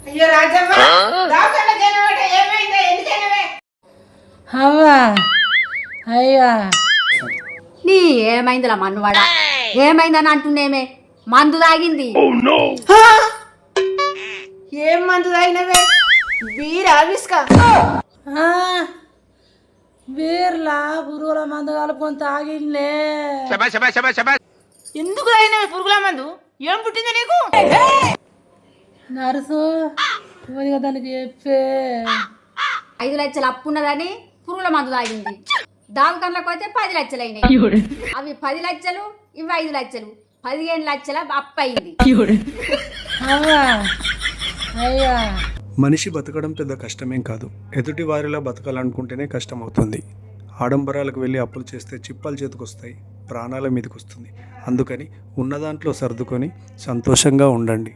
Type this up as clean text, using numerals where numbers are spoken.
అయ్యో రాజమ్మ దవాఖానకి ఏమైంది? ఏమైంది? ఎందుకైనవే? అవ్వా అయ్యా నీ ఏమైందిలా మన్నువాడా? ఏమైందని అంటున్నేమే? మందు తాగింది. ఏం మందు తాగినవే? బీరా విస్కా? బీర్లా పురుగుల మందు కలుపుకొని తాగిన్లే. ఎందుకు తాగినవే పురుగుల మందు? ఏం పుట్టింది నీకు? నర్సు కొద్దిగా దానికి చెప్పే. 5 లక్షలు అప్పున్నదని పురుగుల మందు తాగింది. దావకాన్లకు పోతే 10 లక్షలు అయినాయి. అవి 10 లక్షలు, ఇవి 5 లక్షలు, 15 లక్షల అప్పు అయింది. అవ్వా అయ్యా మనిషి బతకడం పెద్ద కష్టమేం కాదు, ఎదుటి వారిలా బతకాలనుకుంటేనే కష్టమవుతుంది. ఆడంబరాలకు వెళ్ళి అప్పులు చేస్తే చిప్పలు చేతికొస్తాయి, ప్రాణాల మీదకి వస్తుంది. అందుకని ఉన్న దాంట్లో సర్దుకొని సంతోషంగా ఉండండి.